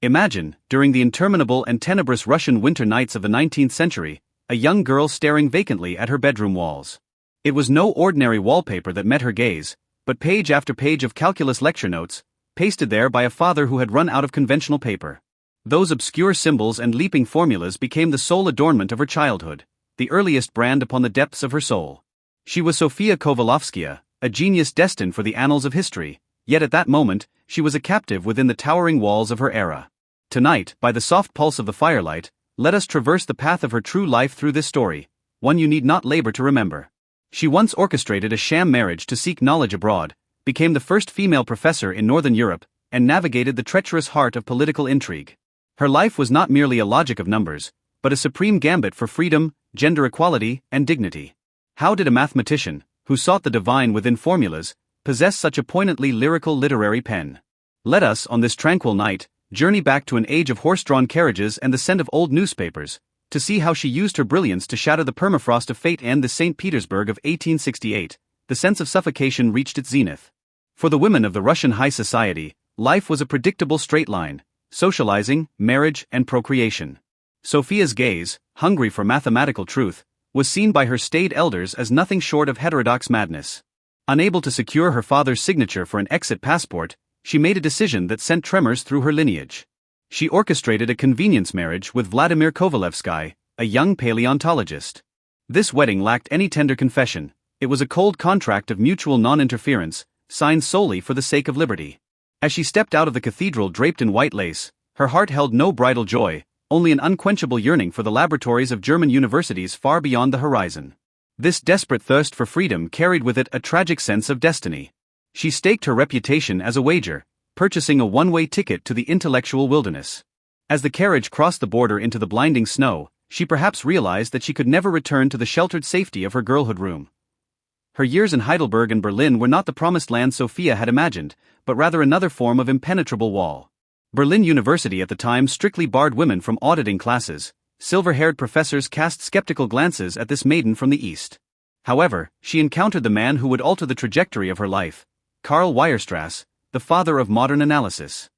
Imagine, during the interminable and tenebrous Russian winter nights of the 19th century, a young girl staring vacantly at her bedroom walls. It was no ordinary wallpaper that met her gaze, but page after page of calculus lecture notes, pasted there by a father who had run out of conventional paper. Those obscure symbols and leaping formulas became the sole adornment of her childhood, the earliest brand upon the depths of her soul. She was Sofia Kovalovskaya, a genius destined for the annals of history, yet at that moment, she was a captive within the towering walls of her era. Tonight, by the soft pulse of the firelight, let us traverse the path of her true life through this story, one you need not labor to remember. She once orchestrated a sham marriage to seek knowledge abroad, became the first female professor in Northern Europe, and navigated the treacherous heart of political intrigue. Her life was not merely a logic of numbers, but a supreme gambit for freedom, gender equality, and dignity. How did a mathematician, who sought the divine within formulas, possess such a poignantly lyrical literary pen? Let us, on this tranquil night, journey back to an age of horse-drawn carriages and the scent of old newspapers, to see how she used her brilliance to shatter the permafrost of fate and the St. Petersburg of 1868. The sense of suffocation reached its zenith. For the women of the Russian high society, life was a predictable straight line: socializing, marriage, and procreation. Sophia's gaze, hungry for mathematical truth, was seen by her staid elders as nothing short of heterodox madness. Unable to secure her father's signature for an exit passport, she made a decision that sent tremors through her lineage. She orchestrated a convenience marriage with Vladimir Kovalevsky, a young paleontologist. This wedding lacked any tender confession. It was a cold contract of mutual non-interference, signed solely for the sake of liberty. As she stepped out of the cathedral draped in white lace, her heart held no bridal joy, only an unquenchable yearning for the laboratories of German universities far beyond the horizon. This desperate thirst for freedom carried with it a tragic sense of destiny. She staked her reputation as a wager, purchasing a one-way ticket to the intellectual wilderness. As the carriage crossed the border into the blinding snow, she perhaps realized that she could never return to the sheltered safety of her girlhood room. Her years in Heidelberg and Berlin were not the promised land Sophia had imagined, but rather another form of impenetrable wall. Berlin University at the time strictly barred women from auditing classes. Silver-haired professors cast skeptical glances at this maiden from the East. However, she encountered the man who would alter the trajectory of her life: Karl Weierstrass, the father of modern analysis.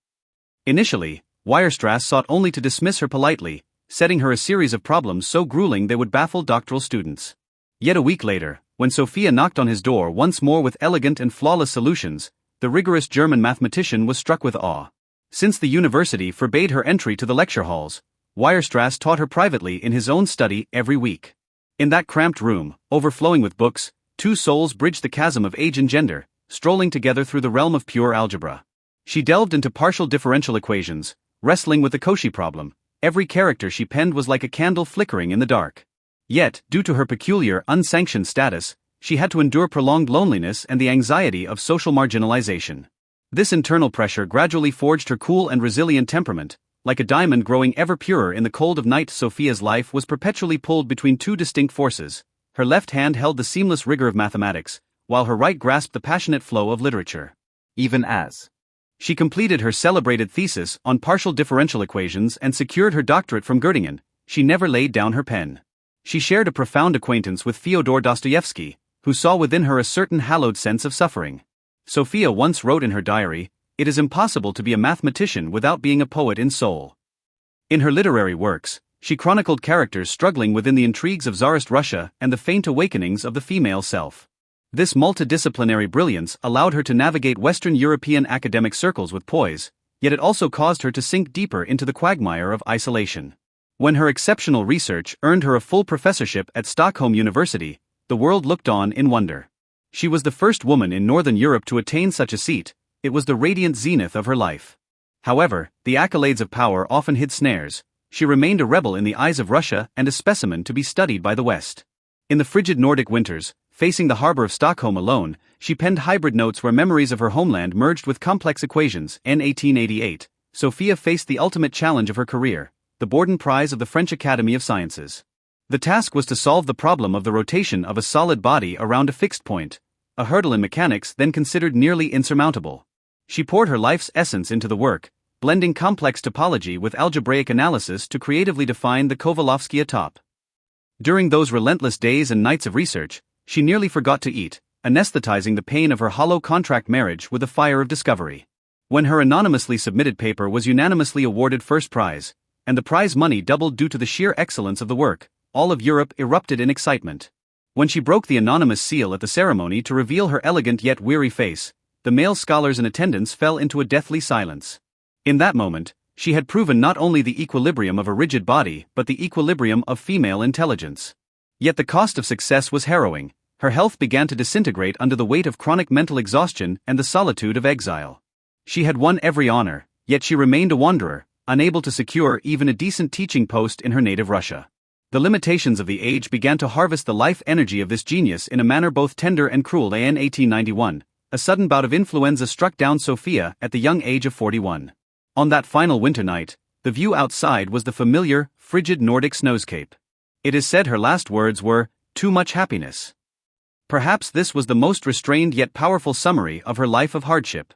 Initially, Weierstrass sought only to dismiss her politely, setting her a series of problems so grueling they would baffle doctoral students. Yet a week later, when Sophia knocked on his door once more with elegant and flawless solutions, the rigorous German mathematician was struck with awe. Since the university forbade her entry to the lecture halls, Weierstrass taught her privately in his own study every week. In that cramped room, overflowing with books, two souls bridged the chasm of age and gender, strolling together through the realm of pure algebra. She delved into partial differential equations, wrestling with the Cauchy problem. Every character she penned was like a candle flickering in the dark. Yet, due to her peculiar, unsanctioned status, she had to endure prolonged loneliness and the anxiety of social marginalization. This internal pressure gradually forged her cool and resilient temperament. Like a diamond growing ever purer in the cold of night, Sophia's life was perpetually pulled between two distinct forces. Her left hand held the seamless rigor of mathematics, while her right grasped the passionate flow of literature. Even as she completed her celebrated thesis on partial differential equations and secured her doctorate from Göttingen, she never laid down her pen. She shared a profound acquaintance with Fyodor Dostoevsky, who saw within her a certain hallowed sense of suffering. Sophia once wrote in her diary, "It is impossible to be a mathematician without being a poet in soul." In her literary works, she chronicled characters struggling within the intrigues of Tsarist Russia and the faint awakenings of the female self. This multidisciplinary brilliance allowed her to navigate Western European academic circles with poise, yet it also caused her to sink deeper into the quagmire of isolation. When her exceptional research earned her a full professorship at Stockholm University, the world looked on in wonder. She was the first woman in Northern Europe to attain such a seat. It was the radiant zenith of her life. However, the accolades of power often hid snares. She remained a rebel in the eyes of Russia and a specimen to be studied by the West. In the frigid Nordic winters, facing the harbor of Stockholm alone, she penned hybrid notes where memories of her homeland merged with complex equations. In 1888, Sophia faced the ultimate challenge of her career: the Borden Prize of the French Academy of Sciences. The task was to solve the problem of the rotation of a solid body around a fixed point, a hurdle in mechanics then considered nearly insurmountable. She poured her life's essence into the work, blending complex topology with algebraic analysis to creatively define the Kovalovskaya top. During those relentless days and nights of research, she nearly forgot to eat, anesthetizing the pain of her hollow contract marriage with the fire of discovery. When her anonymously submitted paper was unanimously awarded first prize, and the prize money doubled due to the sheer excellence of the work, all of Europe erupted in excitement. When she broke the anonymous seal at the ceremony to reveal her elegant yet weary face, the male scholars in attendance fell into a deathly silence. In that moment, she had proven not only the equilibrium of a rigid body but the equilibrium of female intelligence. Yet the cost of success was harrowing. Her health began to disintegrate under the weight of chronic mental exhaustion and the solitude of exile. She had won every honor, yet she remained a wanderer, unable to secure even a decent teaching post in her native Russia. The limitations of the age began to harvest the life energy of this genius in a manner both tender and cruel. In 1891, a sudden bout of influenza struck down Sophia at the young age of 41. On that final winter night, the view outside was the familiar, frigid Nordic snowscape. It is said her last words were, "Too much happiness." Perhaps this was the most restrained yet powerful summary of her life of hardship.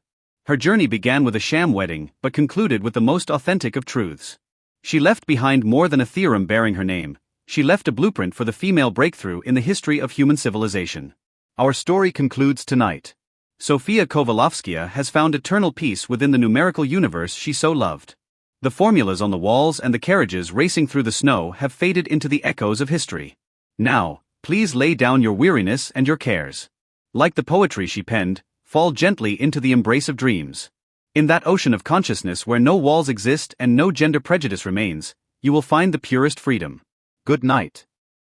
Her journey began with a sham wedding, but concluded with the most authentic of truths. She left behind more than a theorem bearing her name. She left a blueprint for the female breakthrough in the history of human civilization. Our story concludes tonight. Sofia Kovalovskaya has found eternal peace within the numerical universe she so loved. The formulas on the walls and the carriages racing through the snow have faded into the echoes of history. Now, please lay down your weariness and your cares. Like the poetry she penned, fall gently into the embrace of dreams. In that ocean of consciousness where no walls exist and no gender prejudice remains, you will find the purest freedom. Good night.